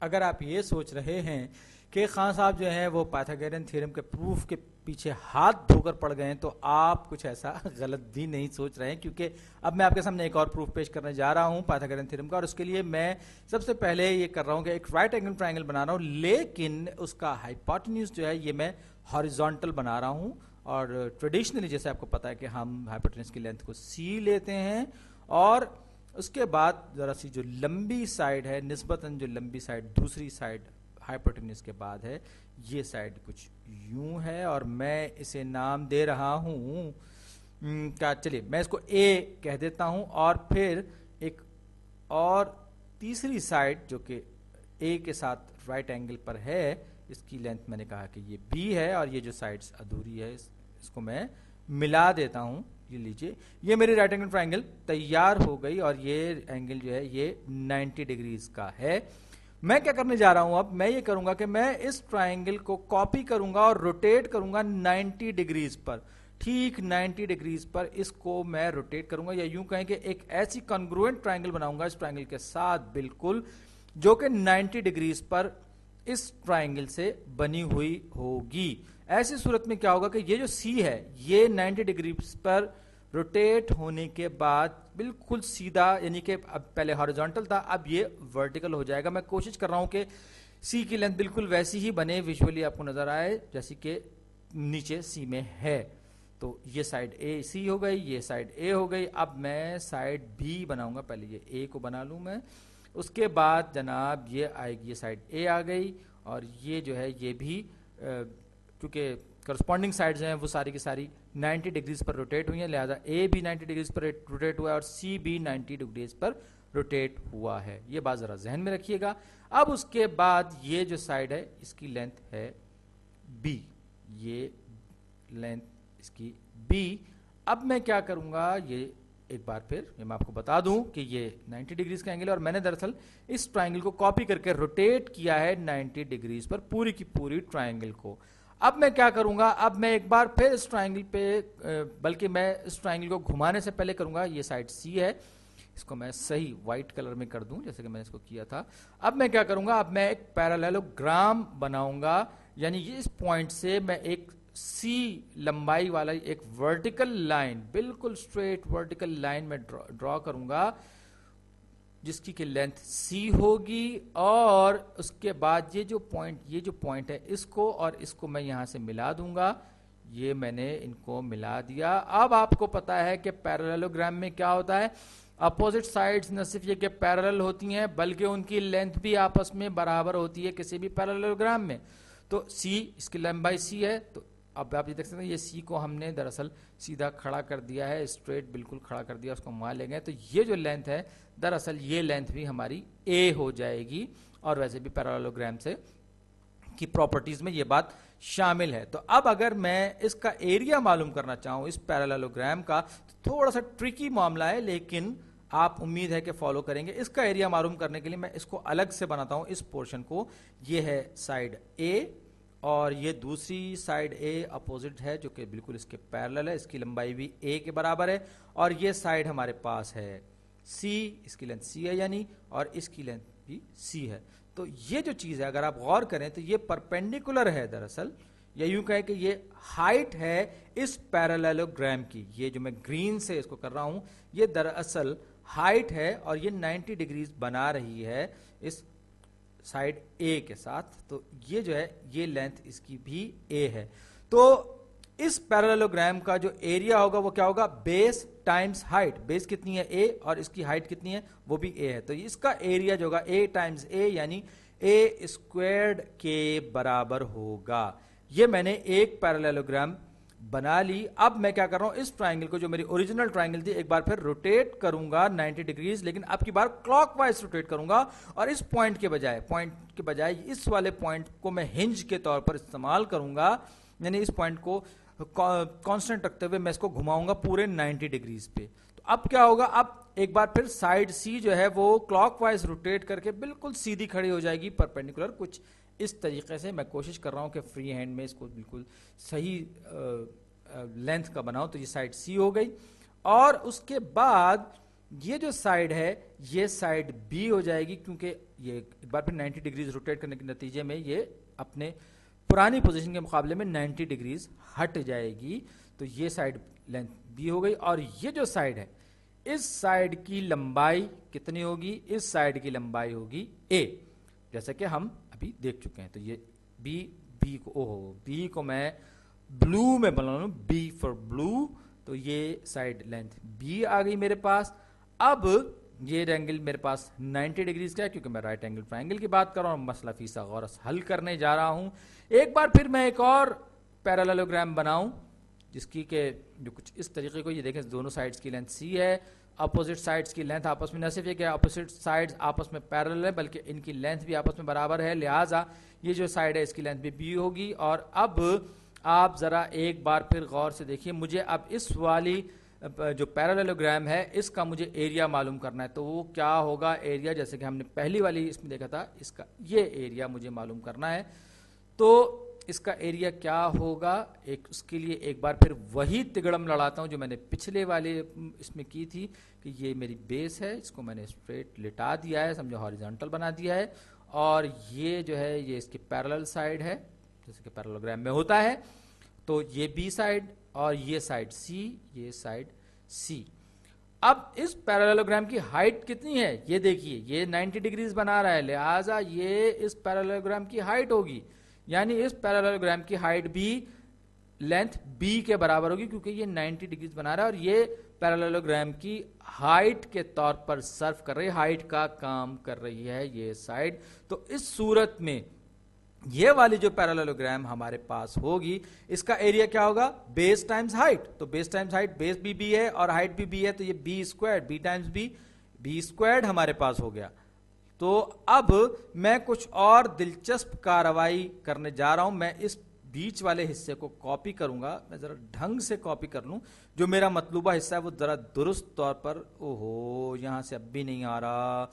अगर आप ये सोच रहे हैं कि खान साहब जो हैं वो पाइथागोरियन थ्योरम के प्रूफ के पीछे हाथ धोकर पड़ गए हैं, तो आप कुछ ऐसा गलत भी नहीं सोच रहे हैं, क्योंकि अब मैं आपके सामने एक और प्रूफ पेश करने जा रहा हूं पाइथागोरियन थ्योरम का। और उसके लिए मैं सबसे पहले ये कर रहा हूं कि एक राइट एंगल ट्रायंगल बना रहा हूं, लेकिन उसका हाइपोटेन्यूज जो है ये मैं हॉरिजॉन्टल बना रहा हूं। और ट्रेडिशनली जैसे आपको पता है कि हम हाइपोटेन्यूज की लेंथ को सी लेते हैं, और उसके बाद जरा सी जो लंबी साइड है, निस्बतन जो लंबी साइड दूसरी साइड हाइपोटेन्यूज के बाद है, ये साइड कुछ यूं है, और मैं इसे नाम दे रहा हूं क्या, चलिए मैं इसको ए कह देता हूं। और फिर एक और तीसरी साइड जो कि ए के साथ राइट एंगल पर है, इसकी लेंथ मैंने कहा कि ये बी है, और ये जो साइड्स अधूरी है इसको मैं मिला देता हूं। ये लीजिए, ये मेरी राइट एंगल ट्रायंगल तैयार हो गई, और ये एंगल जो है ये 90 डिग्रीज का है। मैं क्या करने जा रहा हूं, अब मैं ये करूंगा कि मैं इस ट्रायंगल को कॉपी करूंगा और रोटेट करूंगा 90 डिग्रीज पर। ठीक 90 डिग्रीज पर इसको मैं रोटेट करूंगा, या यूं कहें कि एक ऐसी कॉन्ग्रुएंट ट्रायंगल बनाऊंगा इस ट्रायंगल के साथ बिल्कुल, जो कि 90 डिग्रीज पर इस ट्रायंगल से बनी हुई होगी। ऐसी सूरत में क्या होगा कि ये जो सी है ये 90 डिग्री पर रोटेट होने के बाद बिल्कुल सीधा, यानी कि अब पहले हॉरिजॉन्टल था, अब ये वर्टिकल हो जाएगा। मैं कोशिश कर रहा हूं कि सी की लेंथ बिल्कुल वैसी ही बने, विजुअली आपको नजर आए जैसे कि नीचे सी में है। तो ये साइड ए सी हो गई, ये साइड ए हो गई। अब मैं साइड बी बनाऊंगा, पहले ये ए को बना लूं मैं, उसके बाद जनाब ये आएगी, ये साइड ए आ गई, और ये जो है ये भी क्योंकि करस्पॉन्डिंग साइड्स हैं वो सारी की सारी 90 डिग्रीज पर रोटेट हुई हैं, लिहाजा ए भी 90 डिग्रीज पर रोटेट हुआ है और सी भी 90 डिग्रीज पर रोटेट हुआ है। ये बात जरा जहन में रखिएगा। अब उसके बाद ये जो साइड है इसकी लेंथ है बी, ये लेंथ इसकी बी। अब मैं क्या करूंगा, ये एक बार फिर मैं आपको बता दूं कि ये 90 डिग्रीज का एंगल है, और मैंने दरअसल इस ट्रायंगल को कॉपी करके रोटेट किया है 90 डिग्रीज पर पूरी की पूरी ट्रायंगल को। अब मैं क्या करूंगा, अब मैं एक बार फिर इस ट्रायंगल पे, बल्कि मैं इस ट्रायंगल को घुमाने से पहले करूंगा, ये साइड सी है, इसको मैं सही व्हाइट कलर में कर दूं जैसे कि मैंने इसको किया था। अब मैं क्या करूंगा, अब मैं एक पैरेललोग्राम बनाऊंगा, यानी ये इस पॉइंट से मैं एक सी लंबाई वाला एक वर्टिकल लाइन, बिल्कुल स्ट्रेट वर्टिकल लाइन में ड्रॉ करूंगा, जिसकी की लेंथ सी होगी। और उसके बाद ये जो पॉइंट है इसको और इसको मैं यहां से मिला दूंगा। ये मैंने इनको मिला दिया। अब आपको पता है कि पैरेललोग्राम में क्या होता है, अपोजिट साइड्स न सिर्फ ये कि पैरेलल होती हैं बल्कि उनकी लेंथ भी आपस में बराबर होती है किसी भी पैरेललोग्राम में। तो सी, इसकी लंबाई सी है, तो अब आप ये देख सकते हैं ये सी को हमने दरअसल सीधा खड़ा कर दिया है, स्ट्रेट बिल्कुल खड़ा कर दिया, उसको मान लेंगे तो ये जो लेंथ है दरअसल ये लेंथ भी हमारी ए हो जाएगी। और वैसे भी पैरेललोग्राम से की प्रॉपर्टीज में ये बात शामिल है। तो अब अगर मैं इसका एरिया मालूम करना चाहूं इस पैरेललोग्राम का, तो थोड़ा सा ट्रिकी मामला है, लेकिन आप उम्मीद है कि फॉलो करेंगे। इसका एरिया मालूम करने के लिए मैं इसको अलग से बनाता हूं, इस पोर्शन को। ये है साइड ए, और ये दूसरी साइड ए अपोजिट है जो कि बिल्कुल इसके पैरेलल है, इसकी लंबाई भी ए के बराबर है। और ये साइड हमारे पास है सी, इसकी लेंथ सी है यानी, और इसकी लेंथ भी सी है। तो ये जो चीज है अगर आप गौर करें तो ये परपेंडिकुलर है दरअसल, या यूं कहें कि ये हाइट है इस पैरेललोग्राम की। ये जो मैं ग्रीन से इसको कर रहा हूं ये दरअसल हाइट है, और ये 90 डिग्रीज बना रही है इस साइड ए के साथ। तो ये जो है ये लेंथ इसकी भी ए है। तो इस पैरेललोग्राम का जो एरिया होगा वो क्या होगा, बेस टाइम्स हाइट। बेस कितनी है ए, और इसकी हाइट कितनी है वो भी ए है। तो इसका एरिया जो होगा ए टाइम्स ए, यानी ए स्क्वायर्ड के बराबर होगा। ये मैंने एक पैरेललोग्राम बना ली। अब मैं क्या कर रहा हूं, इस ट्रायंगल को जो मेरी ओरिजिनल ट्रायंगल थी एक बार फिर रोटेट करूंगा 90 डिग्रीज, लेकिन अब की बार क्लॉकवाइज रोटेट करूंगा। और इस पॉइंट के बजाय इस वाले पॉइंट को मैं हिंज के तौर पर इस्तेमाल करूंगा, यानी इस पॉइंट को कांस्टेंट रखते हुए मैं इसको घुमाऊंगा पूरे 90 डिग्रीज पे। तो अब क्या होगा, अब एक बार फिर साइड सी जो है वो क्लॉकवाइज रोटेट करके बिल्कुल सीधी खड़ी हो जाएगी, परपेंडिकुलर। कुछ इस तरीके से मैं कोशिश कर रहा हूं कि फ्री हैंड में इसको बिल्कुल सही लेंथ का बनाऊं। तो ये साइड सी हो गई, और उसके बाद ये जो साइड है ये साइड बी हो जाएगी, क्योंकि ये एक बार फिर 90 डिग्रीज रोटेट करने के नतीजे में ये अपने पुरानी पोजीशन के मुकाबले में 90 डिग्रीज हट जाएगी। तो ये साइड लेंथ बी हो गई, और ये जो साइड है इस साइड की लंबाई कितनी होगी, इस साइड की लंबाई होगी ए, जैसा कि हम अभी देख चुके हैं। तो ये बी को, ओहो, बी को मैं ब्लू में बना लूं, बी फॉर ब्लू, तो ये साइड लेंथ बी आ गई मेरे पास। अब ये एंगल मेरे पास 90 डिग्रीज का है, क्योंकि मैं राइट एंगल ट्रायंगल की बात कर रहा हूं, मसला फिसागोरस हल करने जा रहा हूं। एक बार फिर मैं एक और पैरेललोग्राम बनाऊं, जिसकी के जो कुछ इस तरीके को, ये देखें दोनों साइड्स की लेंथ सी है, अपोजिट साइड्स की लेंथ आपस में न सिर्फ ये कि अपोजिट साइड्स आपस में पैरेलल है, बल्कि इनकी लेंथ भी आपस में बराबर है, लिहाजा ये जो साइड है इसकी लेंथ भी बी होगी। और अब आप जरा एक बार फिर गौर से देखिए, मुझे अब इस वाली जो पैरेललोग्राम है इसका मुझे एरिया मालूम करना है। तो वो क्या होगा, एरिया जैसे कि हमने पहली वाली इसमें देखा था, इसका ये एरिया मुझे मालूम करना है। तो इसका एरिया क्या होगा, एक उसके लिए एक बार फिर वही तिगड़म लड़ाता हूं जो मैंने पिछले वाले इसमें की थी, कि ये मेरी बेस है, इसको मैंने स्ट्रेट लिटा दिया है, समझो हॉरिजॉन्टल बना दिया है, और ये जो है ये इसकी पैरेलल साइड है, जैसे कि पैरेललोग्राम में होता है। तो ये बी साइड और ये साइड सी, ये साइड सी। अब इस पैरेललोग्राम की हाइट कितनी है, ये देखिए, ये 90 डिग्रीज बना रहा है, लिहाजा ये इस पैरेललोग्राम की हाइट होगी, यानी इस पैरेललोग्राम की हाइट भी लेंथ बी के बराबर होगी, क्योंकि ये 90 डिग्रीज बना रहा है, और ये पैरेललोग्राम की हाइट के तौर पर सर्व कर रही है, हाइट का काम कर रही है ये साइड। तो इस सूरत में ये वाली जो पैरेललोग्राम हमारे पास होगी, इसका एरिया क्या होगा, बेस टाइम्स हाइट। तो बेस टाइम्स हाइट, बेस भी बी है और हाइट भी बी है, तो ये B square, B times B, B square हमारे पास हो गया। तो अब मैं कुछ और दिलचस्प कार्रवाई करने जा रहा हूं। मैं इस बीच वाले हिस्से को कॉपी करूंगा, मैं जरा ढंग से कॉपी कर लूं, जो मेरा मतलूबा हिस्सा है वो जरा दुरुस्त तौर पर, ओहो यहां से अब भी नहीं आ रहा,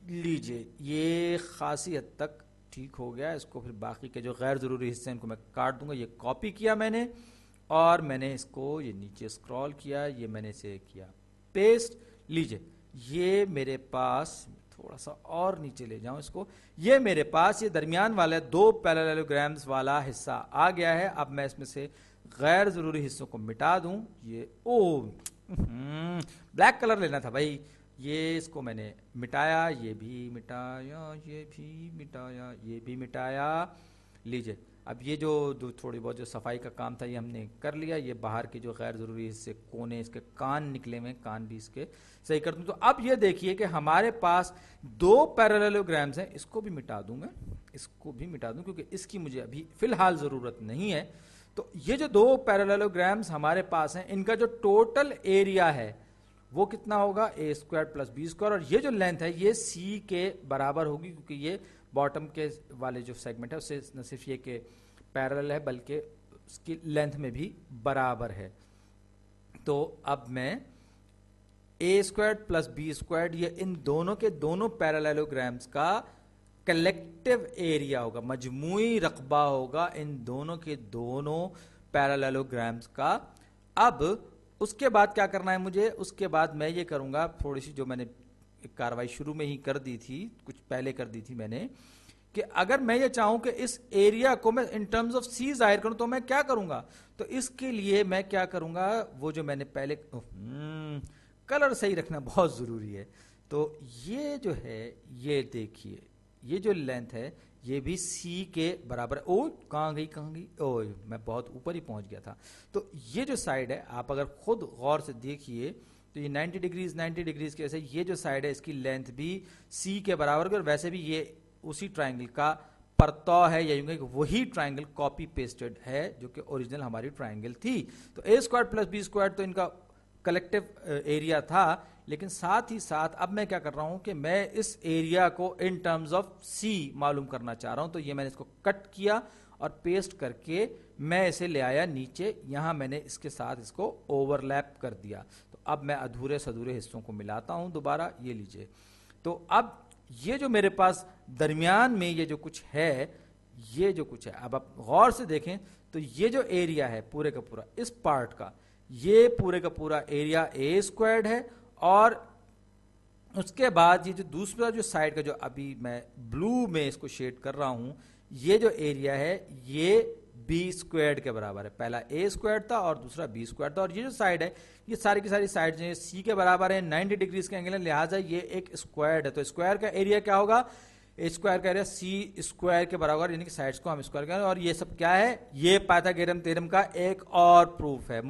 लीजिए ये खासी हद तक ठीक हो गया। इसको फिर बाकी के जो गैर जरूरी हिस्से हैं इनको मैं काट दूंगा। ये कॉपी किया मैंने, और मैंने इसको ये नीचे स्क्रॉल किया, ये मैंने इसे किया पेस्ट। लीजिए ये मेरे पास, थोड़ा सा और नीचे ले जाऊं इसको, ये मेरे पास ये दरमियान वाला दो पैरेललोग्राम्स वाला हिस्सा आ गया है। अब मैं इसमें से गैर जरूरी हिस्सों को मिटा दूं। ये ब्लैक कलर लेना था भाई, ये इसको मैंने मिटाया, ये भी मिटाया, ये भी मिटाया, ये भी मिटाया। लीजिए अब ये जो थोड़ी बहुत जो सफाई का काम था ये हमने कर लिया। ये बाहर के जो गैर जरूरी हिस्से, कोने, इसके कान निकले हुए, कान भी इसके सही कर दूं। तो अब ये देखिए कि हमारे पास दो पैरेललोग्राम्स हैं, इसको भी मिटा दूंगा, इसको भी मिटा दूं, क्योंकि इसकी मुझे अभी फिलहाल जरूरत नहीं है। तो ये जो दो पैरेललोग्राम्स हमारे पास हैं, इनका जो टोटल एरिया है वो कितना होगा, ए स्क्वायर प्लस बी स्क्वायर, और ये जो लेंथ है ये सी के बराबर होगी, क्योंकि ये बॉटम के वाले जो सेगमेंट है उससे न सिर्फ ये के पैरेलल है बल्कि उसकी लेंथ में भी बराबर है। तो अब मैं ए स्क्वायर प्लस बी स्क्वायर, ये इन दोनों के दोनों पैरेललोग्राम्स का कलेक्टिव एरिया होगा, मजमूई रकबा होगा इन दोनों के दोनों पैरेललोग्राम्स का। अब उसके बाद क्या करना है मुझे, उसके बाद मैं ये करूंगा, थोड़ी सी जो मैंने कार्रवाई शुरू में ही कर दी थी, कुछ पहले कर दी थी मैंने, कि अगर मैं ये चाहूं कि इस एरिया को मैं इन टर्म्स ऑफ सी जाहिर करूं तो मैं क्या करूंगा। तो इसके लिए मैं क्या करूंगा, वो जो मैंने पहले कलर सही रखना बहुत जरूरी है। तो ये जो है, ये देखिए ये जो लेंथ है ये भी सी के बराबर है। ओ कहाँ गई, ओ मैं बहुत ऊपर ही पहुंच गया था। तो ये जो साइड है, आप अगर खुद गौर से देखिए तो ये 90 डिग्रीज के ऐसे, ये जो साइड है इसकी लेंथ भी सी के बराबर है, और वैसे भी ये उसी ट्राइंगल का परतौ है, या यूं कि वही ट्राइंगल कॉपी पेस्टेड है जो कि ओरिजिनल हमारी ट्राइंगल थी। तो ए स्क्वायर प्लस बी स्क्वायर तो इनका कलेक्टिव एरिया था, लेकिन साथ ही साथ अब मैं क्या कर रहा हूं कि मैं इस एरिया को इन टर्म्स ऑफ सी मालूम करना चाह रहा हूं। तो ये मैंने इसको कट किया और पेस्ट करके मैं इसे ले आया नीचे, यहां मैंने इसके साथ इसको ओवरलैप कर दिया। तो अब मैं अधूरे सधूरे हिस्सों को मिलाता हूं दोबारा, ये लीजिए। तो अब ये जो मेरे पास दरमियान में ये जो कुछ है, ये जो कुछ है, अब आप गौर से देखें तो ये जो एरिया है पूरे का पूरा इस पार्ट का, ये पूरे का पूरा एरिया ए स्क्वायर्ड है, और उसके बाद ये जो दूसरा जो साइड का जो अभी मैं ब्लू में इसको शेड कर रहा हूं, ये जो एरिया है ये बी स्क्वायर्ड के बराबर है। पहला ए स्क्वायर्ड था और दूसरा बी स्क्वायर्ड था, और ये जो साइड है ये सारी की सारी साइड जो है सी के बराबर है, 90 डिग्रीज के एंगल है, लिहाजा ये एक स्क्वायर्ड है। तो स्क्वायर का एरिया क्या होगा, ए स्क्वायर का एरिया सी स्क्वायर के बराबर, यानी कि साइड्स को हम स्क्वायर करें। और ये सब क्या है, ये पाइथागोरस थ्योरम का एक और प्रूफ है।